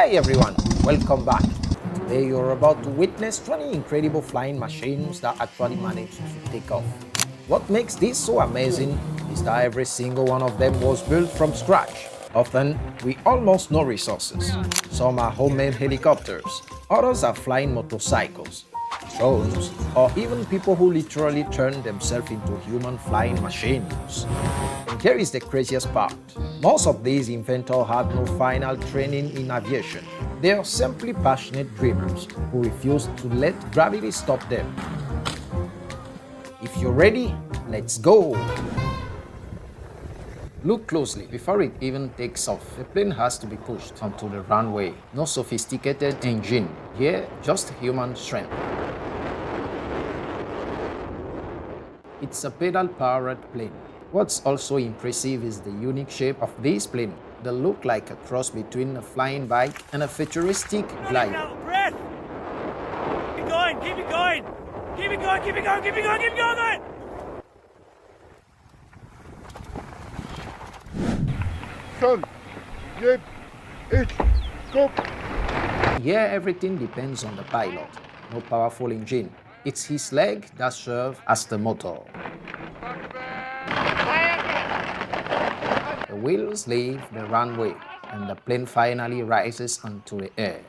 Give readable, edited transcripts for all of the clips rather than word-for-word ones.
Hey everyone, welcome back. Today you're about to witness 20 incredible flying machines that actually manage to take off. What makes this so amazing is that every single one of them was built from scratch. Often, with almost no resources. Some are homemade helicopters, others are flying motorcycles, drones, or even people who literally turn themselves into human flying machines. And here is the craziest part. Most of these inventors had no final training in aviation. They are simply passionate dreamers who refuse to let gravity stop them. If you're ready, let's go! Look closely. Before it even takes off, the plane has to be pushed onto the runway. No sophisticated engine. Here, just human strength. It's a pedal-powered plane. What's also impressive is the unique shape of this plane. They look like a cross between a flying bike and a futuristic glider. Breath! Keep going, keep it going! Keep it going, keep it going, keep it going, keep it going! 5, 4, 3, go! Here, everything depends on the pilot. No powerful engine. It's his leg that serves as the motor. The wheels leave the runway, and the plane finally rises onto the air.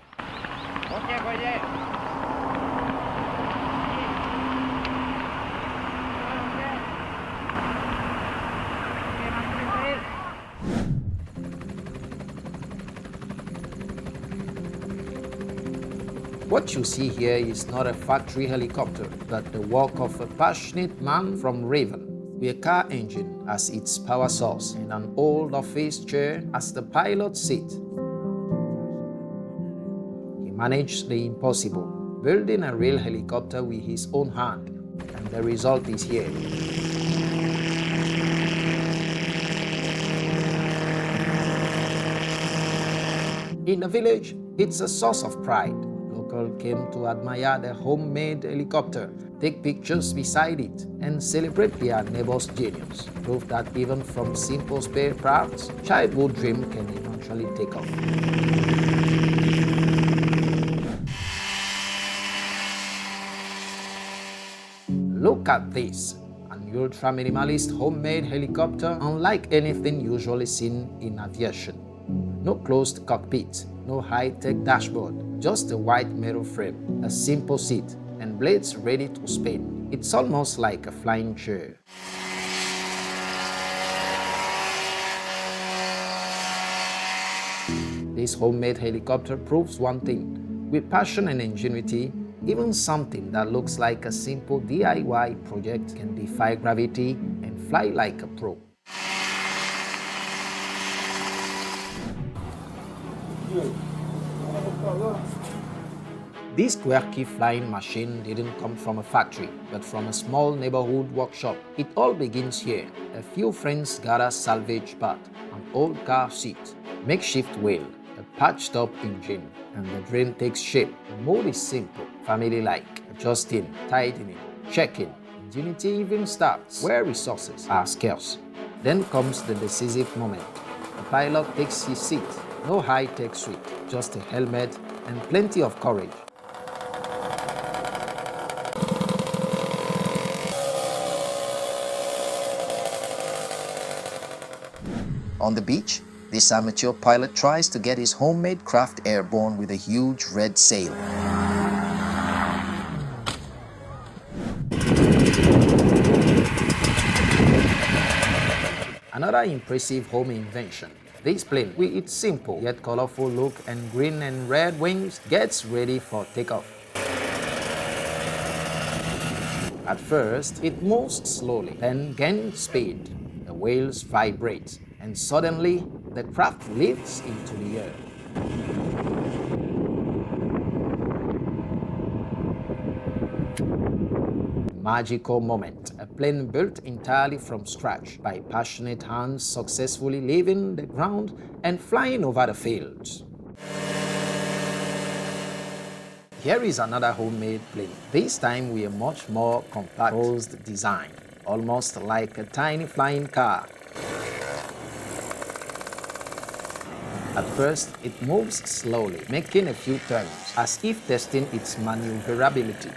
What you see here is not a factory helicopter, but the work of a passionate man from Raven, with a car engine as its power source and an old office chair as the pilot's seat. He managed the impossible, building a real helicopter with his own hand, and the result is here. In the village, it's a source of pride. Locals came to admire the homemade helicopter, take pictures beside it, and celebrate their neighbor's genius. Proof that even from simple spare parts, childhood dream can eventually take off. Look at this, an ultra-minimalist homemade helicopter unlike anything usually seen in aviation. No closed cockpit, no high-tech dashboard, just a white metal frame, a simple seat, and blades ready to spin. It's almost like a flying chair. This homemade helicopter proves one thing. With passion and ingenuity, even something that looks like a simple DIY project can defy gravity and fly like a pro. This quirky flying machine didn't come from a factory, but from a small neighborhood workshop. It all begins here. A few friends gather salvage part, an old car seat, makeshift wheel, a patched-up engine, and the dream takes shape. The mode is simple, family-like, adjusting, tightening, checking. Ingenuity even starts where resources are scarce. Then comes the decisive moment. The pilot takes his seat. No high-tech suite, just a helmet and plenty of courage. On the beach, this amateur pilot tries to get his homemade craft airborne with a huge red sail. Another impressive home invention. This plane, with its simple yet colorful look and green and red wings, gets ready for takeoff. At first, it moves slowly, then gains speed. The wheels vibrate, and suddenly, the craft lifts into the air. Magical moment, a plane built entirely from scratch by passionate hands successfully leaving the ground and flying over the fields. Here is another homemade plane, this time with a much more compact design, almost like a tiny flying car. At first, it moves slowly, making a few turns, as if testing its maneuverability.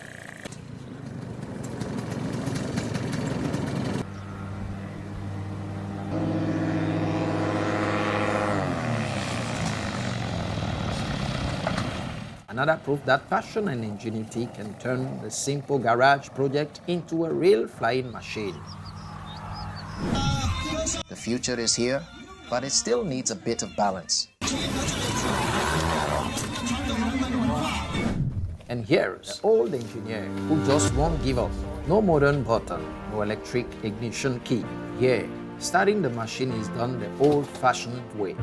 Another proof that passion and ingenuity can turn the simple garage project into a real flying machine. The future is here, but it still needs a bit of balance. And here's the old engineer who just won't give up. No modern button, no electric ignition key. Here, starting the machine is done the old-fashioned way.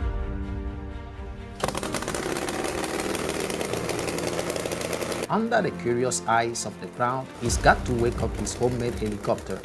Under the curious eyes of the crowd, he's got to wake up his homemade helicopter.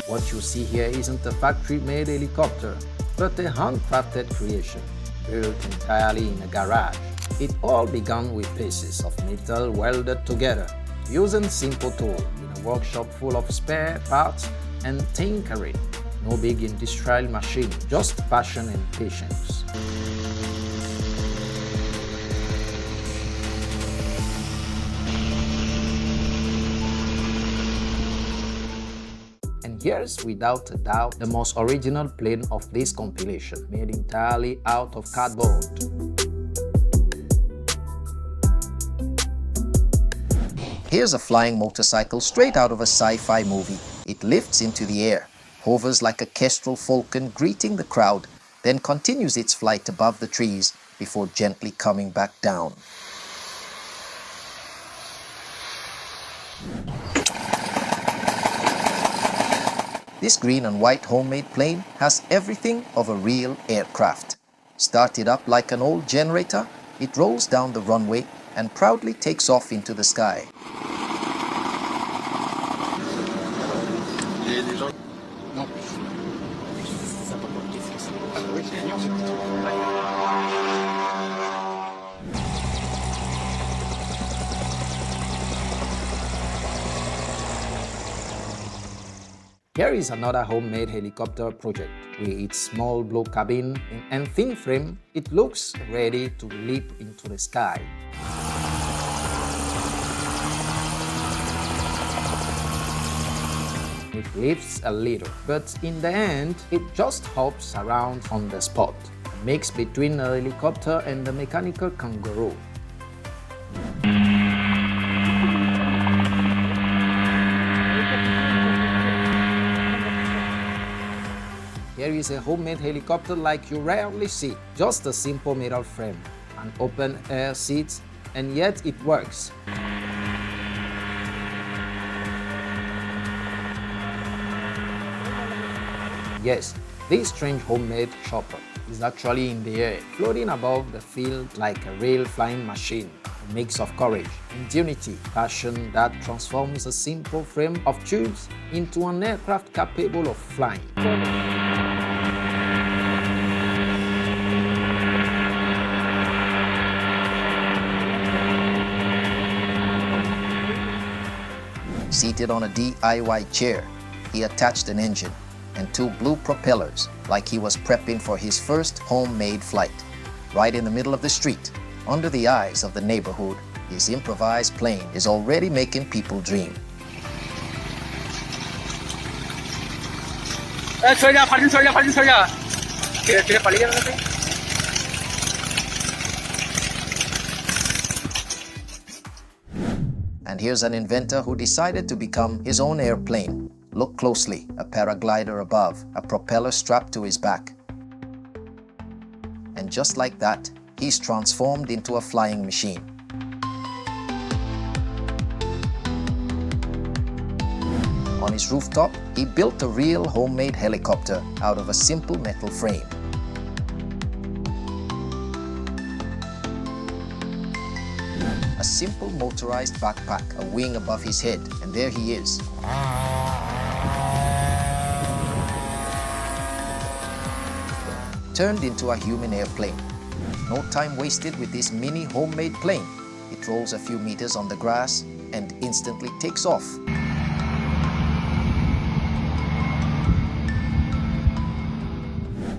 What you see here isn't a factory-made helicopter, but a handcrafted creation, built entirely in a garage. It all began with pieces of metal welded together, using simple tools in a workshop full of spare parts and tinkering. No big industrial machine, just passion and patience. Here's without a doubt the most original plane of this compilation, made entirely out of cardboard. Here's a flying motorcycle straight out of a sci-fi movie. It lifts into the air, hovers like a kestrel falcon greeting the crowd, then continues its flight above the trees before gently coming back down. This green and white homemade plane has everything of a real aircraft. Started up like an old generator, it rolls down the runway and proudly takes off into the sky. Here is another homemade helicopter project. With its small blue cabin and thin frame, it looks ready to leap into the sky. It lifts a little, but in the end, it just hops around on the spot. A mix between a helicopter and a mechanical kangaroo. Here is a homemade helicopter like you rarely see. Just a simple metal frame, an open air seat, and yet it works. Yes, this strange homemade chopper is actually in the air, floating above the field like a real flying machine. A mix of courage, ingenuity, passion that transforms a simple frame of tubes into an aircraft capable of flying. Seated on a DIY chair, he attached an engine and two blue propellers like he was prepping for his first homemade flight. Right in the middle of the street, under the eyes of the neighborhood, his improvised plane is already making people dream. And here's an inventor who decided to become his own airplane. Look closely, a paraglider above, a propeller strapped to his back. And just like that, he's transformed into a flying machine. On his rooftop, he built a real homemade helicopter out of a simple metal frame. A simple motorized backpack, a wing above his head, and there he is. Turned into a human airplane. No time wasted with this mini homemade plane. It rolls a few meters on the grass and instantly takes off.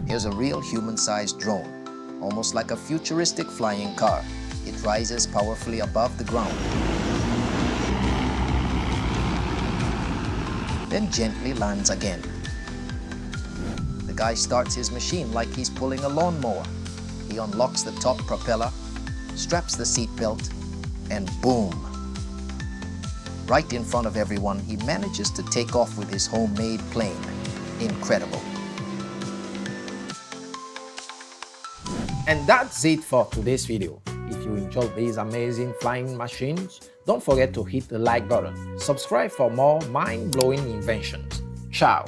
Here's a real human-sized drone, almost like a futuristic flying car. It rises powerfully above the ground, then gently lands again. The guy starts his machine like he's pulling a lawnmower. He unlocks the top propeller, straps the seatbelt, and boom! Right in front of everyone, he manages to take off with his homemade plane. Incredible. And that's it for today's video. If you enjoyed these amazing flying machines, don't forget to hit the like button. Subscribe for more mind-blowing inventions. Ciao!